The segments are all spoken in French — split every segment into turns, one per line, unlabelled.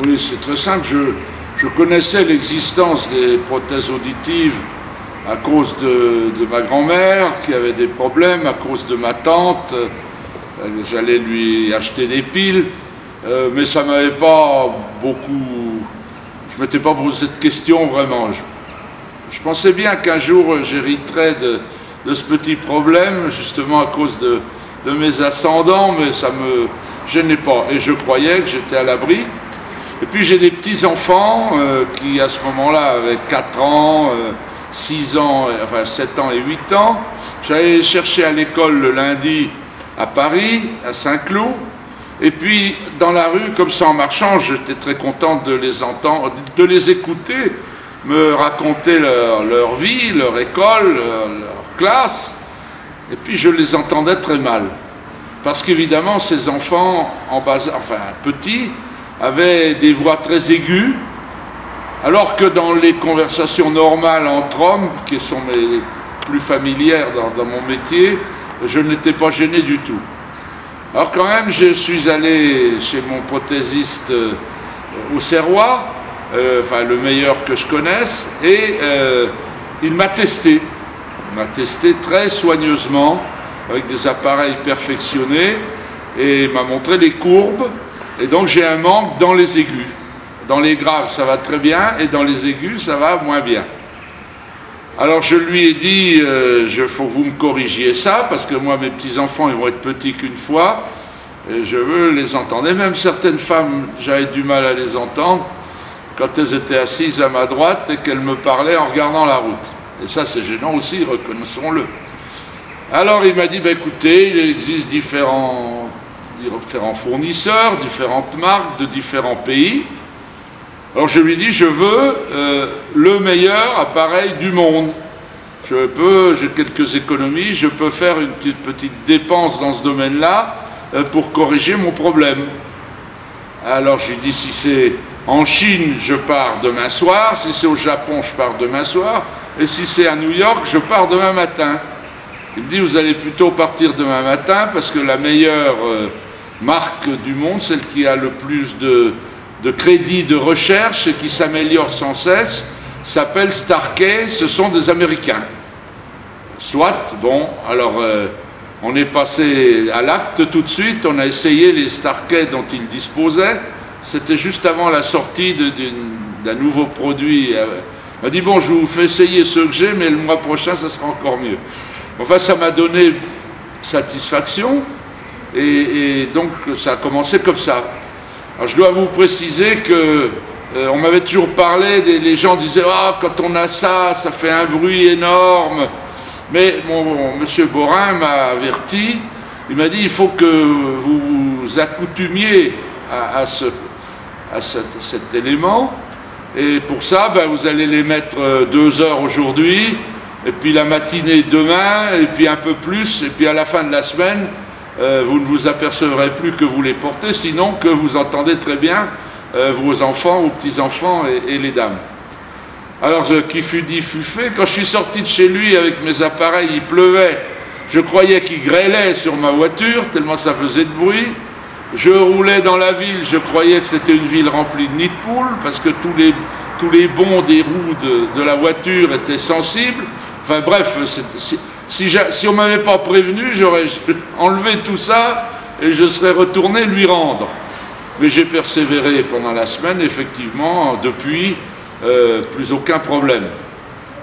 Oui, c'est très simple. Je connaissais l'existence des prothèses auditives à cause de ma grand-mère qui avait des problèmes, à cause de ma tante. J'allais lui acheter des piles, mais ça m'avait pas beaucoup... Je m'étais pas posé de questions vraiment. Je pensais bien qu'un jour j'hériterais de ce petit problème, justement à cause de mes ascendants, mais ça me gênait pas. Et je croyais que j'étais à l'abri. Et puis j'ai des petits-enfants qui, à ce moment-là, avaient 4 ans, 6 ans, enfin 7 ans et 8 ans. J'allais chercher à l'école le lundi à Paris, à Saint-Cloud. Et puis, dans la rue, comme ça en marchant, j'étais très content de les entendre, de les écouter, me raconter leur vie, leur école, leur classe. Et puis, je les entendais très mal. Parce qu'évidemment, ces enfants, petits, avaient des voix très aiguës, alors que dans les conversations normales entre hommes, qui sont mes plus familières dans mon métier, je n'étais pas gêné du tout. Alors quand même, je suis allé chez mon prothésiste au Serrois, le meilleur que je connaisse, et il m'a testé. Il m'a testé très soigneusement, avec des appareils perfectionnés, et il m'a montré les courbes. Et donc j'ai un manque dans les aigus. Dans les graves, ça va très bien, et dans les aigus, ça va moins bien. Alors je lui ai dit, il faut que vous me corrigiez ça, parce que moi, mes petits-enfants, ils vont être petits qu'une fois, et je veux les entendre. Et même certaines femmes, j'avais du mal à les entendre, quand elles étaient assises à ma droite et qu'elles me parlaient en regardant la route. Et ça, c'est gênant aussi, reconnaissons-le. Alors il m'a dit, écoutez, il existe différents fournisseurs, différentes marques de différents pays. Alors je lui dis, je veux le meilleur appareil du monde. J'ai quelques économies, je peux faire une petite dépense dans ce domaine-là pour corriger mon problème. Alors je lui dis, si c'est en Chine, je pars demain soir, si c'est au Japon, je pars demain soir, et si c'est à New York, je pars demain matin. Il me dit, vous allez plutôt partir demain matin, parce que la meilleure marque du monde, celle qui a le plus de crédit de recherche et qui s'améliore sans cesse, s'appelle Starkey, ce sont des Américains. Soit, bon, alors on est passé à l'acte tout de suite, on a essayé les Starkey dont ils disposaient, c'était juste avant la sortie d'un nouveau produit. On m'a dit, bon, je vous fais essayer ceux que j'ai, mais le mois prochain, ça sera encore mieux. Enfin, ça m'a donné satisfaction, et donc ça a commencé comme ça. Alors, je dois vous préciser que on m'avait toujours parlé, les gens disaient « Ah, quand on a ça, ça fait un bruit énorme ». Mais monsieur Borin m'a averti, il m'a dit « Il faut que vous vous accoutumiez à cet élément, et pour ça, vous allez les mettre 2 heures aujourd'hui, et puis la matinée demain, et puis un peu plus, et puis à la fin de la semaine, vous ne vous apercevrez plus que vous les portez, sinon que vous entendez très bien vos enfants, vos petits-enfants et les dames. » Alors, qui fut dit fut fait. Quand je suis sorti de chez lui avec mes appareils, il pleuvait. Je croyais qu'il grêlait sur ma voiture, tellement ça faisait de bruit. Je roulais dans la ville, je croyais que c'était une ville remplie de nids de poules, parce que tous les bonds des roues de la voiture étaient sensibles. Enfin bref, si on ne m'avait pas prévenu, j'aurais enlevé tout ça et je serais retourné lui rendre. Mais j'ai persévéré pendant la semaine, effectivement, depuis, plus aucun problème.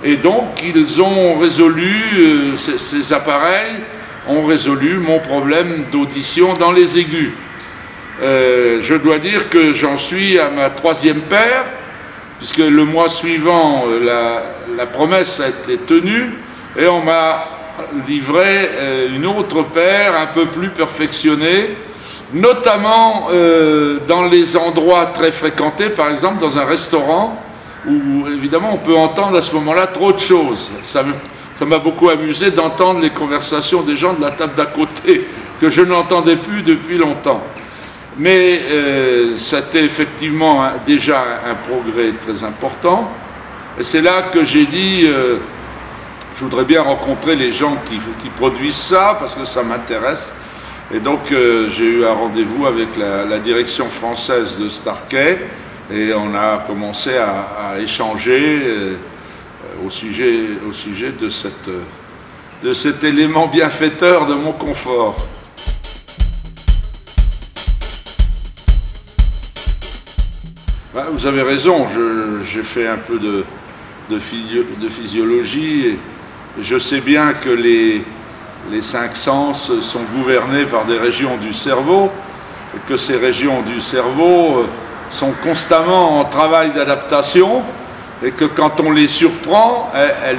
Et donc, ils ont résolu, ces appareils ont résolu mon problème d'audition dans les aigus. Je dois dire que j'en suis à ma 3e paire, puisque le mois suivant, la promesse a été tenue, et on m'a livré une autre paire un peu plus perfectionnée, notamment dans les endroits très fréquentés, par exemple dans un restaurant, où évidemment on peut entendre à ce moment-là trop de choses. Ça m'a beaucoup amusé d'entendre les conversations des gens de la table d'à côté, que je n'entendais plus depuis longtemps. Mais c'était effectivement déjà un progrès très important. Et c'est là que j'ai dit, je voudrais bien rencontrer les gens qui produisent ça, parce que ça m'intéresse. Et donc j'ai eu un rendez-vous avec la direction française de Starkey et on a commencé à échanger au sujet de cet élément bienfaiteur de mon confort. Vous avez raison, j'ai fait un peu de physiologie et je sais bien que les 5 sens sont gouvernés par des régions du cerveau et que ces régions du cerveau sont constamment en travail d'adaptation et que quand on les surprend, elles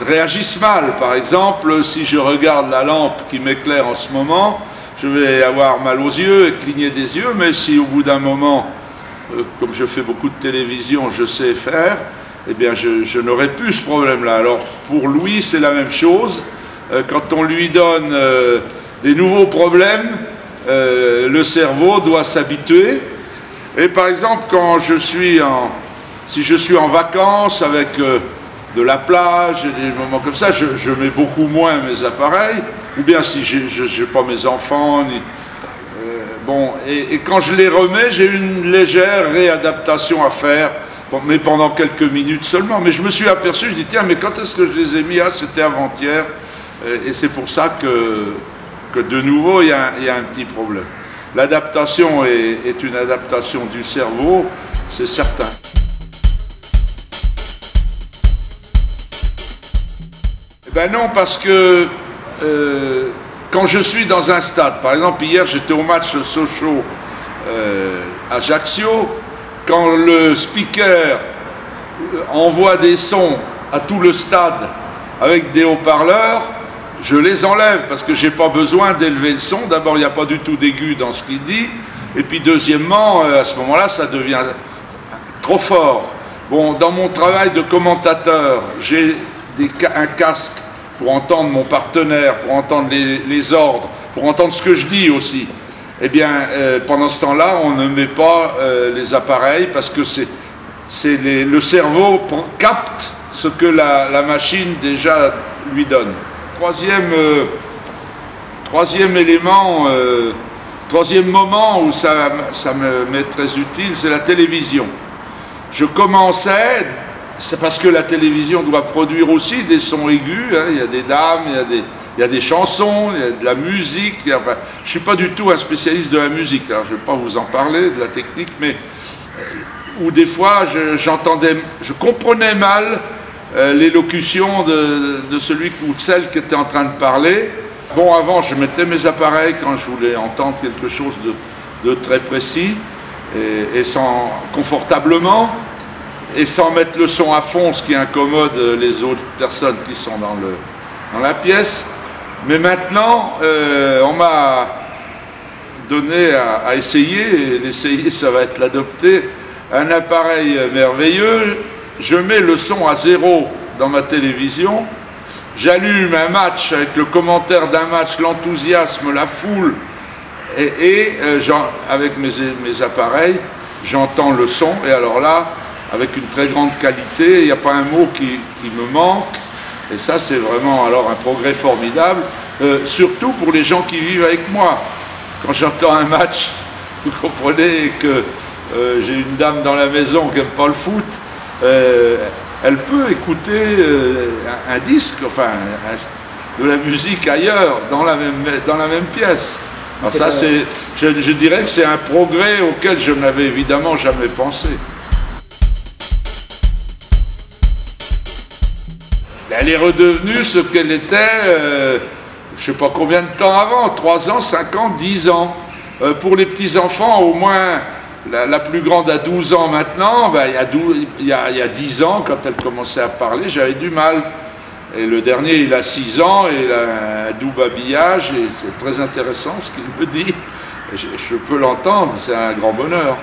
réagissent mal. Par exemple, si je regarde la lampe qui m'éclaire en ce moment, je vais avoir mal aux yeux et cligner des yeux, mais si au bout d'un moment, comme je fais beaucoup de télévision, je sais faire, eh bien je n'aurais plus ce problème-là. Alors pour Louis, c'est la même chose. Quand on lui donne des nouveaux problèmes, le cerveau doit s'habituer. Et par exemple, si je suis en vacances avec de la plage, des moments comme ça, je mets beaucoup moins mes appareils, ou bien si je n'ai pas mes enfants, bon, et quand je les remets, j'ai une légère réadaptation à faire, mais pendant quelques minutes seulement. Mais je me suis aperçu, je dis tiens, mais quand est-ce que je les ai mis? Ah, c'était avant-hier, et c'est pour ça que de nouveau il y a un petit problème. L'adaptation est une adaptation du cerveau, c'est certain. Ben non, parce que quand je suis dans un stade, par exemple hier j'étais au match Sochaux Ajaccio, quand le speaker envoie des sons à tout le stade avec des haut-parleurs, je les enlève parce que je n'ai pas besoin d'élever le son. D'abord, il n'y a pas du tout d'aigu dans ce qu'il dit, et puis deuxièmement, à ce moment-là, ça devient trop fort. Bon, dans mon travail de commentateur, j'ai un casque pour entendre mon partenaire, pour entendre les ordres, pour entendre ce que je dis aussi. Eh bien, pendant ce temps-là, on ne met pas les appareils parce que le cerveau capte ce que la machine déjà lui donne. Troisième élément, troisième moment où ça m'est très utile, c'est la télévision. Je commençais, c'est parce que la télévision doit produire aussi des sons aigus, hein, il y a des dames, il y a des chansons, il y a de la musique. Enfin, je ne suis pas du tout un spécialiste de la musique, alors je ne vais pas vous en parler, de la technique, mais où des fois je comprenais mal l'élocution de celui ou de celle qui était en train de parler. Bon, avant, je mettais mes appareils quand je voulais entendre quelque chose de très précis, et confortablement, et sans mettre le son à fond, ce qui incommode les autres personnes qui sont dans la pièce. Mais maintenant, on m'a donné à essayer, et l'essayer, ça va être l'adopter, un appareil merveilleux. Je mets le son à 0 dans ma télévision, j'allume un match avec le commentaire d'un match, l'enthousiasme, la foule, et avec mes appareils, j'entends le son, et alors là, avec une très grande qualité, il n'y a pas un mot qui me manque, et ça c'est vraiment alors un progrès formidable, surtout pour les gens qui vivent avec moi. Quand j'entends un match, vous comprenez que j'ai une dame dans la maison qui n'aime pas le foot, elle peut écouter un disque, enfin de la musique ailleurs, dans la même pièce. Alors ça, je dirais que c'est un progrès auquel je n'avais évidemment jamais pensé. Elle est redevenue ce qu'elle était, je ne sais pas combien de temps avant, 3 ans, 5 ans, 10 ans. Pour les petits-enfants, au moins, la plus grande a 12 ans maintenant, ben, il y a 10 ans, quand elle commençait à parler, j'avais du mal. Et le dernier, il a 6 ans, et il a un doux babillage, et c'est très intéressant ce qu'il me dit. Je peux l'entendre, c'est un grand bonheur.